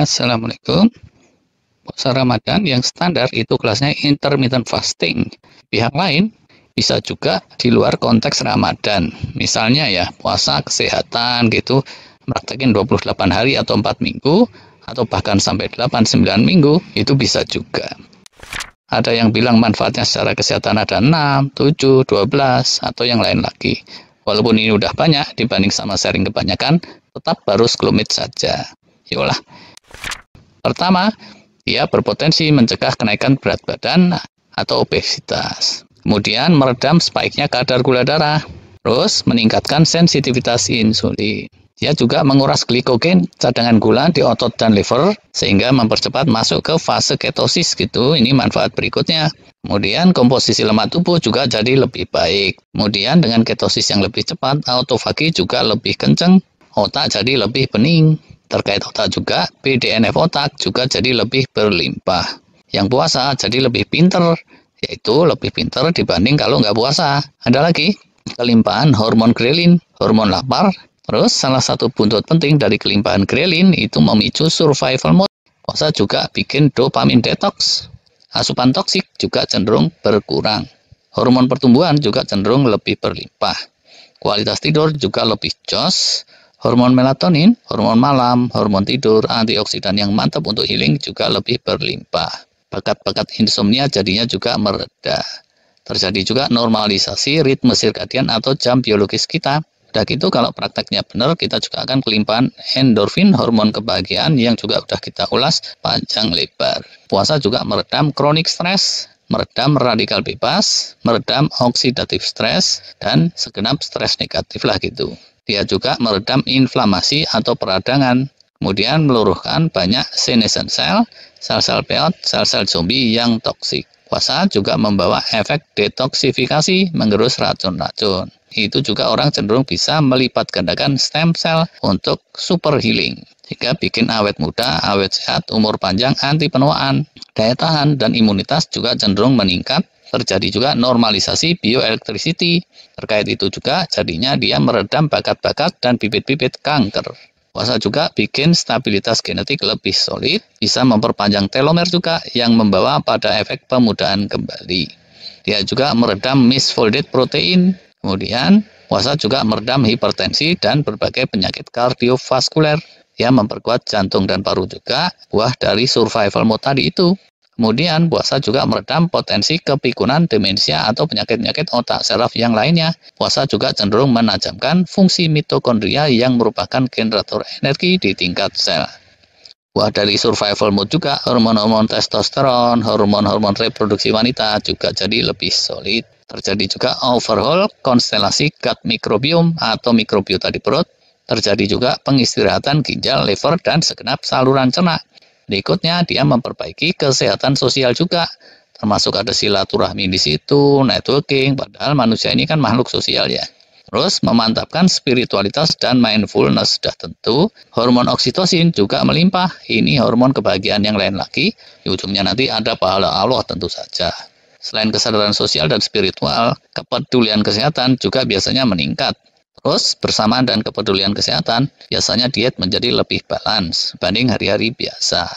Assalamualaikum. Puasa Ramadan yang standar itu kelasnya intermittent fasting. Pihak lain bisa juga di luar konteks Ramadan. Misalnya ya, puasa kesehatan gitu, praktekin 28 hari atau 4 minggu, atau bahkan sampai 8-9 minggu, itu bisa juga. Ada yang bilang manfaatnya secara kesehatan ada 6, 7, 12, atau yang lain lagi. Walaupun ini udah banyak dibanding sama sharing kebanyakan, tetap baru sekelumit saja. Yolah. Pertama, dia berpotensi mencegah kenaikan berat badan atau obesitas. Kemudian meredam spike-nya kadar gula darah. Terus meningkatkan sensitivitas insulin. Dia juga menguras glikogen, cadangan gula di otot dan liver, sehingga mempercepat masuk ke fase ketosis gitu. Ini manfaat berikutnya. Kemudian komposisi lemak tubuh juga jadi lebih baik. Kemudian dengan ketosis yang lebih cepat, autofagi juga lebih kenceng, otak jadi lebih bening. Terkait otak juga, BDNF otak juga jadi lebih berlimpah. Yang puasa jadi lebih pinter, yaitu lebih pinter dibanding kalau nggak puasa. Ada lagi, kelimpahan hormon grelin, hormon lapar. Terus salah satu buntut penting dari kelimpahan grelin itu memicu survival mode. Puasa juga bikin dopamin detox. Asupan toksik juga cenderung berkurang. Hormon pertumbuhan juga cenderung lebih berlimpah. Kualitas tidur juga lebih jos. Hormon melatonin, hormon malam, hormon tidur, antioksidan yang mantap untuk healing juga lebih berlimpah. Bakat-bakat insomnia jadinya juga mereda. Terjadi juga normalisasi ritme sirkadian atau jam biologis kita. Udah gitu kalau prakteknya benar, kita juga akan kelimpahan endorfin, hormon kebahagiaan yang juga udah kita ulas panjang lebar. Puasa juga meredam kronik stres, meredam radikal bebas, meredam oksidatif stres, dan segenap stres negatif lah gitu. Dia juga meredam inflamasi atau peradangan, kemudian meluruhkan banyak senescent cell, sel-sel peot, sel-sel zombie yang toksik. Puasa juga membawa efek detoksifikasi, mengerus racun-racun. Itu juga orang cenderung bisa melipat gandakan stem cell untuk super healing. Jika bikin awet muda, awet sehat, umur panjang, anti penuaan, daya tahan, dan imunitas juga cenderung meningkat. Terjadi juga normalisasi bioelectricity. Terkait itu juga jadinya dia meredam bakat-bakat dan bibit-bibit kanker. Puasa juga bikin stabilitas genetik lebih solid, bisa memperpanjang telomer juga yang membawa pada efek pemudaan kembali. Dia juga meredam misfolded protein. Kemudian puasa juga meredam hipertensi dan berbagai penyakit kardiovaskuler. Dia memperkuat jantung dan paru juga, buah dari survival mode tadi itu. Kemudian puasa juga meredam potensi kepikunan, demensia, atau penyakit-penyakit otak saraf yang lainnya. Puasa juga cenderung menajamkan fungsi mitokondria yang merupakan generator energi di tingkat sel. Buah dari survival mode juga, hormon-hormon testosteron, hormon-hormon reproduksi wanita juga jadi lebih solid. Terjadi juga overhaul konstelasi gut microbiome atau mikrobiota di perut. Terjadi juga pengistirahatan ginjal, liver, dan segenap saluran cerna. Berikutnya, dia memperbaiki kesehatan sosial juga, termasuk ada silaturahmi di situ, networking, padahal manusia ini kan makhluk sosial ya. Terus, memantapkan spiritualitas dan mindfulness sudah tentu. Hormon oksitosin juga melimpah, ini hormon kebahagiaan yang lain lagi, di ujungnya nanti ada pahala Allah tentu saja. Selain kesadaran sosial dan spiritual, kepedulian kesehatan juga biasanya meningkat. Terus, bersamaan dan kepedulian kesehatan, biasanya diet menjadi lebih balance dibanding hari-hari biasa.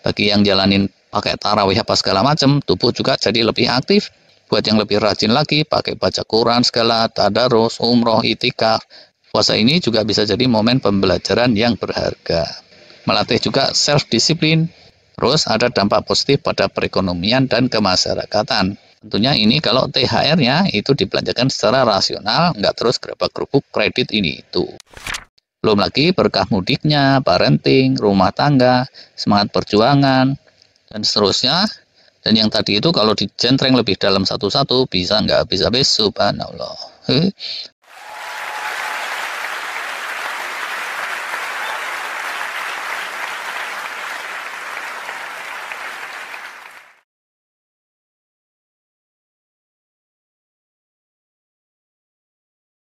Bagi yang jalanin pakai tarawih apa segala macam, tubuh juga jadi lebih aktif. Buat yang lebih rajin lagi, pakai baca Quran segala, tadarus, umroh, itikaf. Puasa ini juga bisa jadi momen pembelajaran yang berharga. Melatih juga self-disiplin. Terus ada dampak positif pada perekonomian dan kemasyarakatan. Tentunya ini kalau THR-nya itu dibelanjakan secara rasional, nggak terus gerabak-gerubuk kredit ini itu. Belum lagi berkah mudiknya, parenting, rumah tangga, semangat perjuangan, dan seterusnya. Dan yang tadi itu kalau dicentreng lebih dalam satu-satu, bisa nggak habis-habis, subhanallah.